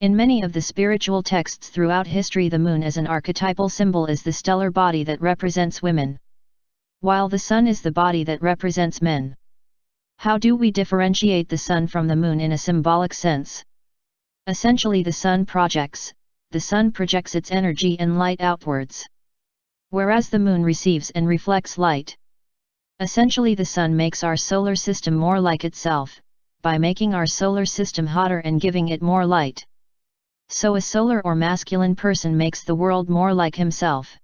In many of the spiritual texts throughout history, the moon as an archetypal symbol is the stellar body that represents women, while the sun is the body that represents men. How do we differentiate the sun from the moon in a symbolic sense? Essentially, the sun projects its energy and light outwards, whereas the moon receives and reflects light. Essentially, the sun makes our solar system more like itself, by making our solar system hotter and giving it more light. So a solar or masculine person makes the world more like himself.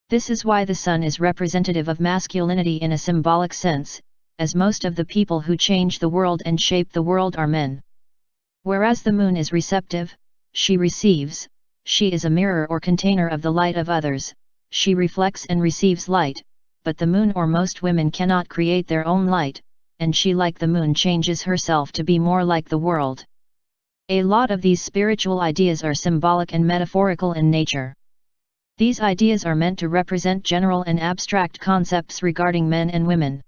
This is why the sun is representative of masculinity in a symbolic sense, as most of the people who change the world and shape the world are men. Whereas the moon is receptive, she receives, she is a mirror or container of the light of others, she reflects and receives light, but the moon or most women cannot create their own light, and she, like the moon, changes herself to be more like the world. A lot of these spiritual ideas are symbolic and metaphorical in nature. These ideas are meant to represent general and abstract concepts regarding men and women.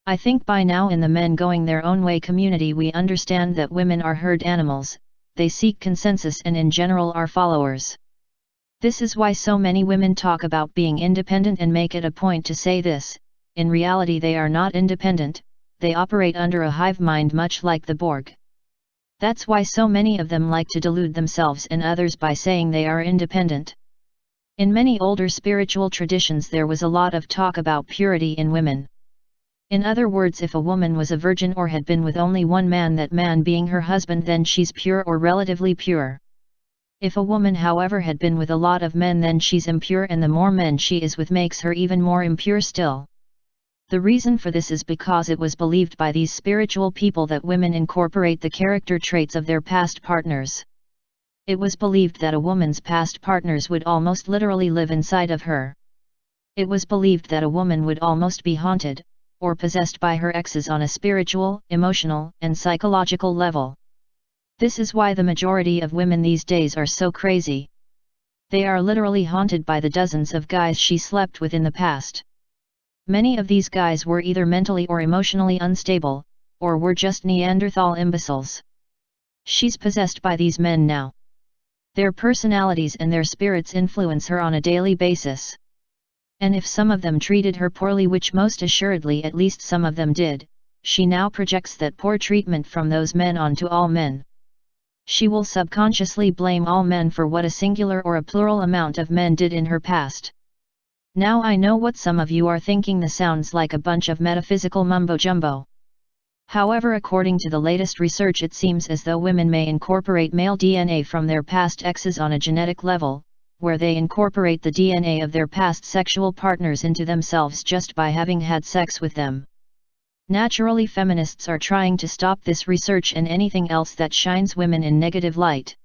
I think by now in the men going their own way community we understand that women are herd animals, they seek consensus and in general are followers. This is why so many women talk about being independent and make it a point to say this. In reality they are not independent, they operate under a hive mind much like the Borg. That's why so many of them like to delude themselves and others by saying they are independent. In many older spiritual traditions there was a lot of talk about purity in women. In other words, if a woman was a virgin or had been with only one man, that man being her husband, then she's pure or relatively pure. If a woman however had been with a lot of men, then she's impure, and the more men she is with makes her even more impure still. The reason for this is because it was believed by these spiritual people that women incorporate the character traits of their past partners. It was believed that a woman's past partners would almost literally live inside of her. It was believed that a woman would almost be haunted, or possessed by her exes on a spiritual, emotional, and psychological level. This is why the majority of women these days are so crazy. They are literally haunted by the dozens of guys she slept with in the past. Many of these guys were either mentally or emotionally unstable, or were just Neanderthal imbeciles. She's possessed by these men now. Their personalities and their spirits influence her on a daily basis. And if some of them treated her poorly, which most assuredly at least some of them did, she now projects that poor treatment from those men onto all men. She will subconsciously blame all men for what a singular or a plural amount of men did in her past. Now I know what some of you are thinking, this sounds like a bunch of metaphysical mumbo-jumbo. However, according to the latest research, it seems as though women may incorporate male DNA from their past exes on a genetic level, where they incorporate the DNA of their past sexual partners into themselves just by having had sex with them. Naturally, feminists are trying to stop this research and anything else that shines women in negative light.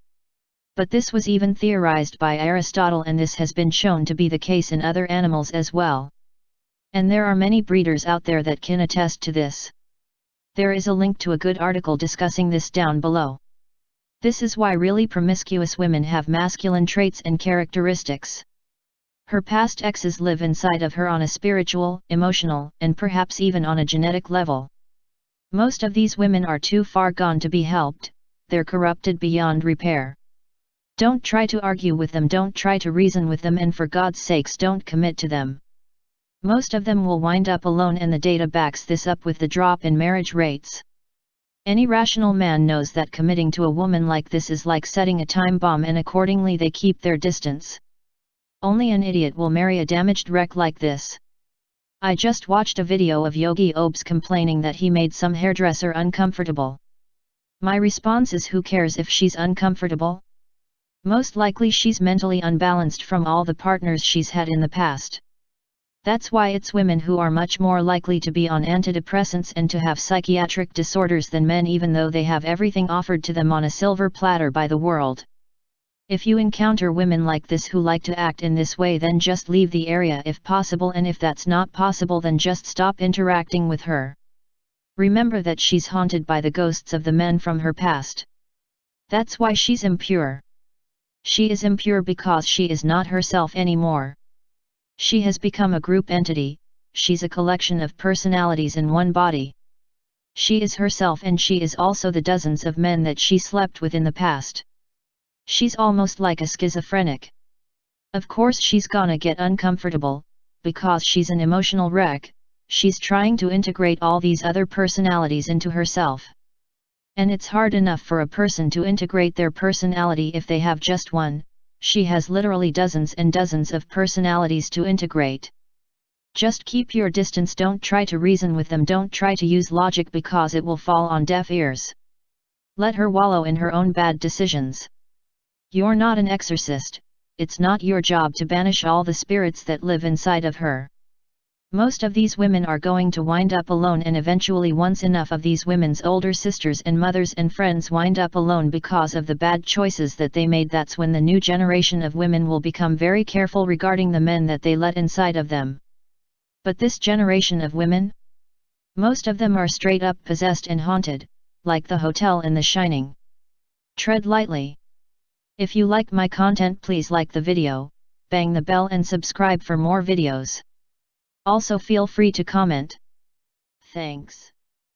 But this was even theorized by Aristotle, and this has been shown to be the case in other animals as well. And there are many breeders out there that can attest to this. There is a link to a good article discussing this down below. This is why really promiscuous women have masculine traits and characteristics. Her past exes live inside of her on a spiritual, emotional, and perhaps even on a genetic level. Most of these women are too far gone to be helped, they're corrupted beyond repair. Don't try to argue with them, don't try to reason with them, and for God's sakes don't commit to them. Most of them will wind up alone, and the data backs this up with the drop in marriage rates. Any rational man knows that committing to a woman like this is like setting a time bomb, and accordingly they keep their distance. Only an idiot will marry a damaged wreck like this. I just watched a video of Yogi Obes complaining that he made some hairdresser uncomfortable. My response is, who cares if she's uncomfortable? Most likely she's mentally unbalanced from all the partners she's had in the past. That's why it's women who are much more likely to be on antidepressants and to have psychiatric disorders than men, even though they have everything offered to them on a silver platter by the world. If you encounter women like this who like to act in this way, then just leave the area if possible, and if that's not possible, then just stop interacting with her. Remember that she's haunted by the ghosts of the men from her past. That's why she's impure. She is impure because she is not herself anymore. She has become a group entity, she's a collection of personalities in one body. She is herself, and she is also the dozens of men that she slept with in the past. She's almost like a schizophrenic. Of course she's gonna get uncomfortable, because she's an emotional wreck. She's trying to integrate all these other personalities into herself. And it's hard enough for a person to integrate their personality if they have just one. She has literally dozens and dozens of personalities to integrate. Just keep your distance, don't try to reason with them, don't try to use logic because it will fall on deaf ears. Let her wallow in her own bad decisions. You're not an exorcist, it's not your job to banish all the spirits that live inside of her. Most of these women are going to wind up alone, and eventually once enough of these women's older sisters and mothers and friends wind up alone because of the bad choices that they made, that's when the new generation of women will become very careful regarding the men that they let inside of them. But this generation of women? Most of them are straight up possessed and haunted, like the hotel in The Shining. Tread lightly. If you like my content, please like the video, bang the bell and subscribe for more videos. Also feel free to comment. Thanks.